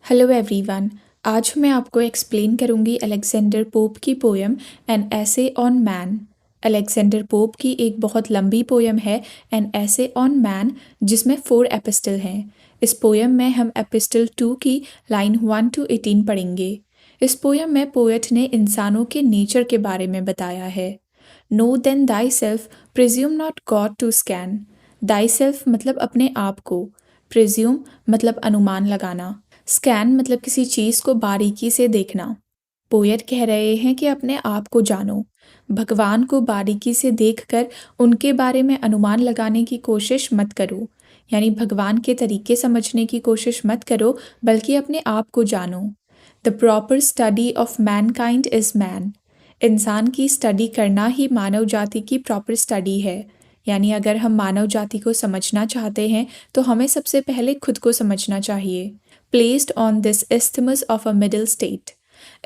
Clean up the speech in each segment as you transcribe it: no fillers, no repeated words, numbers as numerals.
Hello everyone. आज मैं आपको एक्सप्लेन करूंगी अलेक्जेंडर पोप की पोयम एन ऐसे ऑन मैन। अलेक्जेंडर पोप की एक बहुत लंबी पोयम है एन ऐसे ऑन मैन, जिसमें 4 एपिस्टल हैं। इस पोयम में हम एपिस्टल 2 की लाइन 1 to 18 पढ़ेंगे। इस पोयम में पोएट ने इंसानों के नेचर के बारे में बताया है। Know then thyself, presume not God to scan. Thyself मतलब अपने आप को, प्रिज्यूम मतलब अनुमान लगाना, स्कैन मतलब किसी चीज़ को बारीकी से देखना। पोएट कह रहे हैं कि अपने आप को जानो, भगवान को बारीकी से देखकर उनके बारे में अनुमान लगाने की कोशिश मत करो, यानी भगवान के तरीके समझने की कोशिश मत करो, बल्कि अपने आप को जानो। The proper study of Mankind is man. इंसान की स्टडी करना ही मानव जाति की प्रॉपर स्टडी है। यानी अगर हम मानव जाति को समझना चाहते हैं तो हमें सबसे पहले खुद को समझना चाहिए। Placed on this isthmus of a middle state.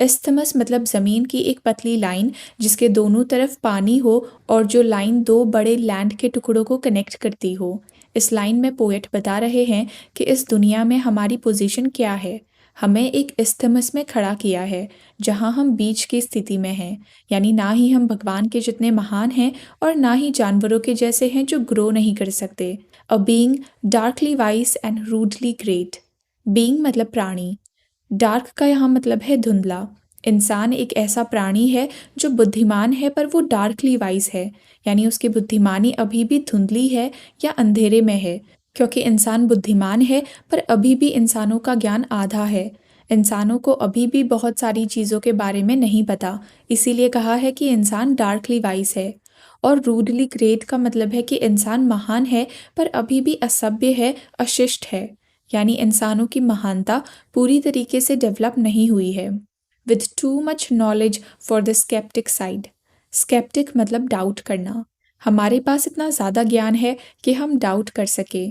isthmus मतलब ज़मीन की एक पतली लाइन जिसके दोनों तरफ पानी हो और जो लाइन 2 बड़े लैंड के टुकड़ों को कनेक्ट करती हो। इस लाइन में पोएट बता रहे हैं कि इस दुनिया में हमारी पोजीशन क्या है। हमें एक isthmus में खड़ा किया है जहां हम बीच की स्थिति में हैं, यानी ना ही हम भगवान के जितने महान हैं और ना ही जानवरों के जैसे हैं जो ग्रो नहीं कर सकते। A being darkly wise and rudely great. Being मतलब प्राणी, डार्क का यहाँ मतलब है धुंधला। इंसान एक ऐसा प्राणी है जो बुद्धिमान है पर वो डार्कली वाइज है, यानी उसकी बुद्धिमानी अभी भी धुंधली है या अंधेरे में है। क्योंकि इंसान बुद्धिमान है पर अभी भी इंसानों का ज्ञान आधा है। इंसानों को अभी भी बहुत सारी चीज़ों के बारे में नहीं पता, इसीलिए कहा है कि इंसान डार्कली वाइज है। और रूडली ग्रेट का मतलब है कि इंसान महान है पर अभी भी असभ्य है, अशिष्ट है, यानी इंसानों की महानता पूरी तरीके से डेवलप नहीं हुई है। With too much knowledge for the sceptic side. Sceptic मतलब डाउट करना। हमारे पास इतना ज़्यादा ज्ञान है कि हम डाउट कर सके।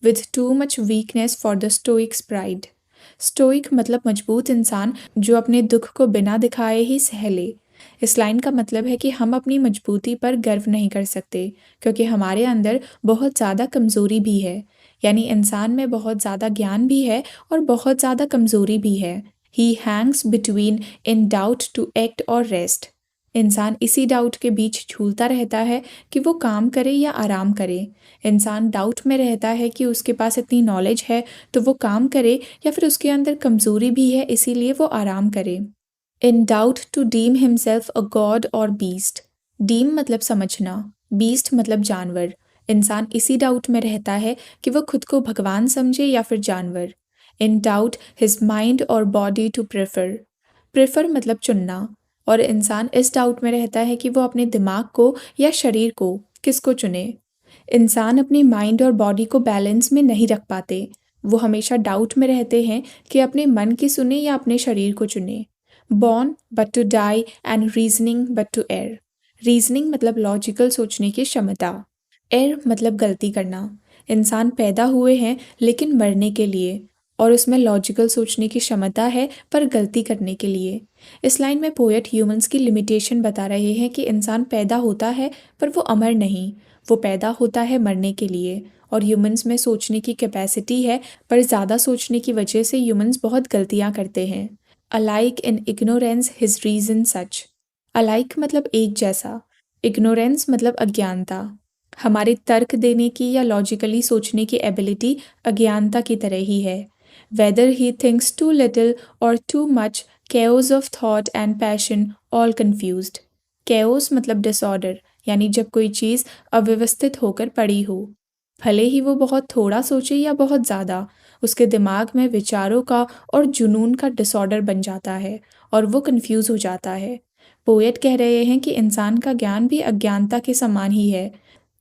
With too much weakness for the Stoics pride. Stoic मतलब मजबूत इंसान जो अपने दुख को बिना दिखाए ही सह ले। इस लाइन का मतलब है कि हम अपनी मजबूती पर गर्व नहीं कर सकते क्योंकि हमारे अंदर बहुत ज़्यादा कमज़ोरी भी है। यानी इंसान में बहुत ज़्यादा ज्ञान भी है और बहुत ज़्यादा कमज़ोरी भी है। He hangs between in doubt to act or rest. इंसान इसी डाउट के बीच झूलता रहता है कि वो काम करे या आराम करे। इंसान डाउट में रहता है कि उसके पास इतनी नॉलेज है तो वो काम करे, या फिर उसके अंदर कमज़ोरी भी है इसीलिए वो आराम करे। In doubt to deem himself a god or beast. Deem मतलब समझना, बीस्ट मतलब जानवर। इंसान इसी डाउट में रहता है कि वो खुद को भगवान समझे या फिर जानवर। इन डाउट हिज माइंड और बॉडी टू प्रेफर। प्रेफर मतलब चुनना, और इंसान इस डाउट में रहता है कि वो अपने दिमाग को या शरीर को किसको चुने। इंसान अपनी माइंड और बॉडी को बैलेंस में नहीं रख पाते। वो हमेशा डाउट में रहते हैं कि अपने मन की सुने या अपने शरीर को चुने। Born but to die and reasoning but to err. Reasoning मतलब लॉजिकल सोचने की क्षमता, एयर मतलब गलती करना। इंसान पैदा हुए हैं लेकिन मरने के लिए, और उसमें लॉजिकल सोचने की क्षमता है पर गलती करने के लिए। इस लाइन में पोएट ह्यूमंस की लिमिटेशन बता रहे हैं कि इंसान पैदा होता है पर वो अमर नहीं, वो पैदा होता है मरने के लिए। और ह्यूमंस में सोचने की कैपेसिटी है पर ज़्यादा सोचने की वजह से ह्यूमंस बहुत गलतियाँ करते हैं। Alike in ignorance his reason such. Alike मतलब एक जैसा, इग्नोरेंस मतलब अज्ञानता। हमारे तर्क देने की या लॉजिकली सोचने की एबिलिटी अज्ञानता की तरह ही है। Whether he thinks too little और too much, chaos of thought and passion all confused। chaos मतलब डिसऑर्डर, यानी जब कोई चीज़ अव्यवस्थित होकर पड़ी हो। भले ही वो बहुत थोड़ा सोचे या बहुत ज़्यादा, उसके दिमाग में विचारों का और जुनून का डिसऑर्डर बन जाता है और वो कंफ्यूज हो जाता है। पोएट कह रहे हैं कि इंसान का ज्ञान भी अज्ञानता के समान ही है,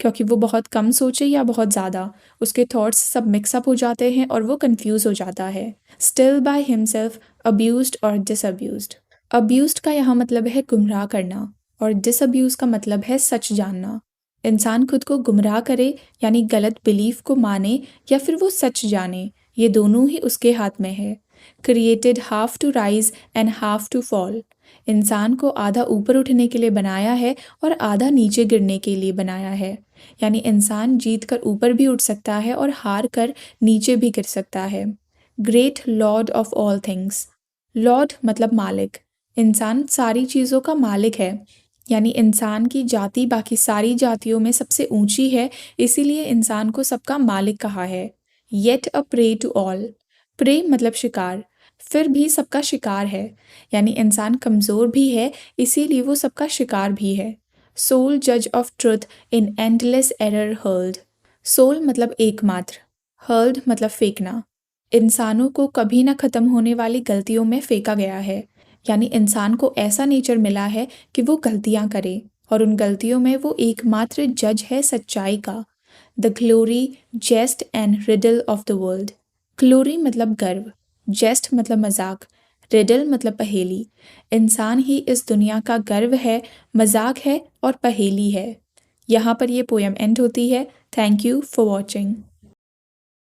क्योंकि वो बहुत कम सोचे या बहुत ज़्यादा, उसके थॉट्स सब मिक्सअप हो जाते हैं और वो कंफ्यूज हो जाता है। स्टिल बाय हिमसेल्फ, अब्यूज्ड और डिसअब्यूज्ड। अब्यूज्ड का यहाँ मतलब है गुमराह करना और डिसअब्यूज का मतलब है सच जानना। इंसान खुद को गुमराह करे यानी गलत बिलीफ को माने या फिर वो सच जाने, ये दोनों ही उसके हाथ में है। Created half to rise and half to fall. इंसान को आधा ऊपर उठने के लिए बनाया है और आधा नीचे गिरने के लिए बनाया है, यानी इंसान जीत कर ऊपर भी उठ सकता है और हार कर नीचे भी गिर सकता है। Great Lord of all things. Lord मतलब मालिक। इंसान सारी चीज़ों का मालिक है, यानी इंसान की जाति बाकी सारी जातियों में सबसे ऊंची है, इसीलिए इंसान को सबका मालिक कहा है। Yet a prey to all. Prey मतलब शिकार, फिर भी सबका शिकार है, यानी इंसान कमज़ोर भी है, इसीलिए वो सबका शिकार भी है। सोल जज of truth in endless error hurled. Sole मतलब एकमात्र, हर्ल्ड मतलब फेंकना। इंसानों को कभी ना खत्म होने वाली गलतियों में फेंका गया है, यानी इंसान को ऐसा नेचर मिला है कि वो गलतियां करे, और उन गलतियों में वो एकमात्र जज है सच्चाई का। The glory, jest and riddle of the world. Glory मतलब गर्व, जेस्ट मतलब मजाक, रिडल मतलब पहेली। इंसान ही इस दुनिया का गर्व है, मजाक है और पहेली है। यहाँ पर ये पोयम एंड होती है। Thank you for watching.